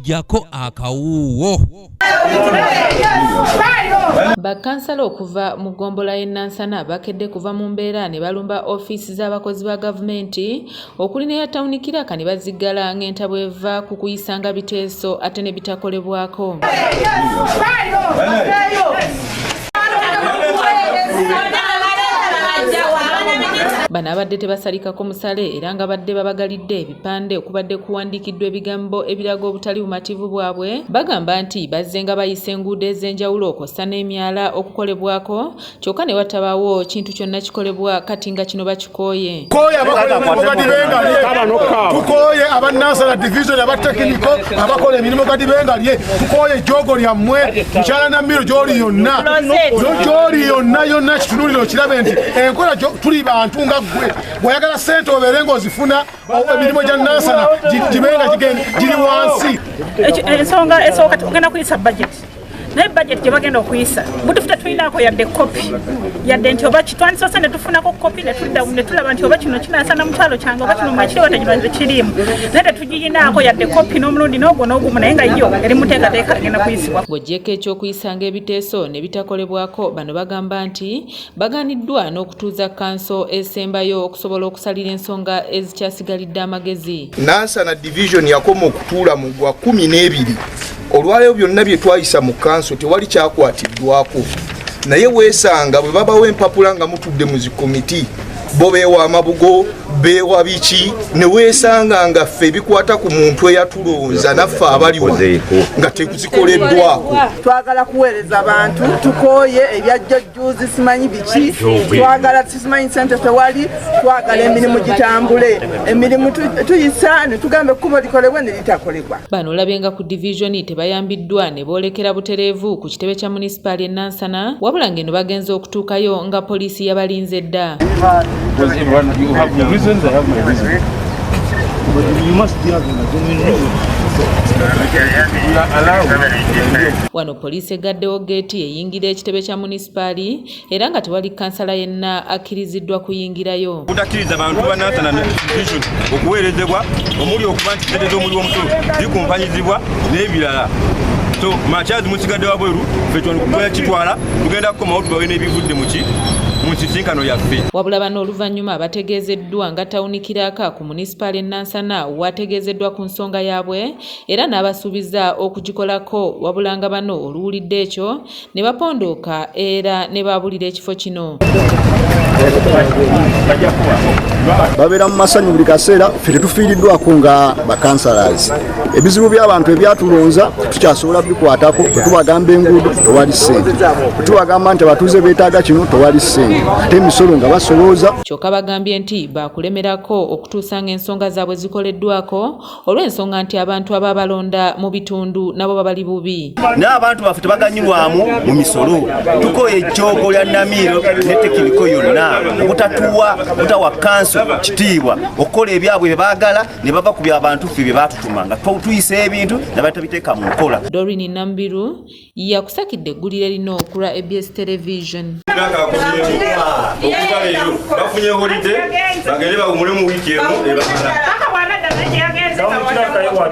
Jako akawuwo. Bakansala okuva mu ggombola y'e Nansana bakedde kuva mu mbeera ne balumba ofiisi z'abakozi ba gavumenti okuli ne yatawunikira ne baziggala ng'entabwe eva ku kuyisanga biteeso ate ne bitakolebwako. Bano abadde tebasalikako musale era nga badde babagalidde ebipande okubadde kuwandiikiddwa ebigambo ebiraga obutali bumativu bwabwe bagamba nti bazze nga bayisa enguudo ez'enjawulo okwosa n'emyala okukolebwako kyokka ne watabaawo kintu kyonna kikolebwa kati nga kino bakikooye. Tukooye aba nansana division aba tekiniko abakola emirimu kati bengalye tukooye jogo lyammwe mukyala Namiro gy'oli yonna yonna kitunuliro kirabe nti enkola tuli bantu nga gwe bw'oyagala ssente obeere ng'ozifuna emirimu gya nansana gibenga giri wansi. Ensonga esooka tugenda kuyisa budget naye budget gye bagenda okuyisa butufuta tulinako yadde kopi yadde nti oba kitwandisose ne tufunako kopi ne tulaba nti oba kino kinansana mukyalo kyange oba kino mwekiriwo tekibaze kirimu naye tetugiyinaako yadde kopi n'omulundi n'ogwo n'ogumu naye nga yo eri muteekateeka agenda kuyisibwa. Bw'oggyeko eky'okuyisanga ebiteeso ne bitakolebwako bano bagamba nti baganiddwa n'okutuuza kanso esembayo okusobola okusalira ensonga ezikyasigalidde amagezi. Nansana division yakoma okutuula mu gwa 12 olwaleero byonna bye twayisa mu kanso tewali kyakwatiddwako naye weesanga bwe babawo empapula nga mutudde mu zikomiti bo beewa amabugo beewa biki ne weesanga nga ffe bikwata ku muntu eyatulonza naffe abaliwo nga tekuzikoleddwako. Twagala kuweereza abantu tukooye ebyajjajjuuzi simanyi biki twagala simanyi ssente tewali twagala emirimu gitambule emirimu tuyisa ne tugamba ekkubo likolebwe ne litakolebwa. Bano olabenga ku divisioni tebayambiddwa ne boolekera butereevu ku kitebe kya munisipaali e Nansana wabula ng'eno bagenze okutuukayo nga poliisi yabalinze dda. You have your reasons, I have my reasons. But you must be having Wano poliisi egaddewo geeti eyingira ekitebe kya munisipaali era nga tewali kansala yenna akkiriziddwa kuyingirayo. Butakkiriza abantu ba Nansana division okuweerezebwa omuli okuba nti ssente z'omuli w'omusolo zikumpanyizibwa n'ebirala. So makyazi musigadde wabweru ffe twala kitwala tugenda kukomawo tubawe n'ebivudde mu nsisinkano yaffe. Wabula bano oluvannyuma bategeezeddwa nga tawunikiraka ku munisipaali e Nansana wategeezeddwa ku nsonga yaabwe era n'abasuubiza okugikolako wabula nga bano oluwulidde ekyo ne bapondooka era ne baabulira ekifo kino. Babeera mu masanyu buli kaseera ffe tetufiiriddwako nga bakansalazi. Ebizibu by'abantu ebyatulonza tukyasobola bikwatako tubagamba enguudo tewali ssente tubagamba nti abatuuze beetaaga kino tewali ssente ate emisolo nga basolooza. Kyokka bagambye nti baakulemerako okutuusa ng'ensonga zaabwe zikoleddwako olw'ensonga nti abantu ababalonda mu bitundu nabo babali bubi. N'abantu baffe tebaganyulwamu mu misolo tukooye ejjoogo lya Namiro ne tekiniko yonna obutatuwa butawa kanso kitiibwa okukola ebyabwe bye baagala ne bava ku by'abantu ffe bye baatutuma nga tuyisa ebintu ne batabiteeka mu nkola. Dorini Nambiru yakusakidde eggulire lino okulwa EBS Television. Bafunye holiday bagende bawumule mu wiiki emu.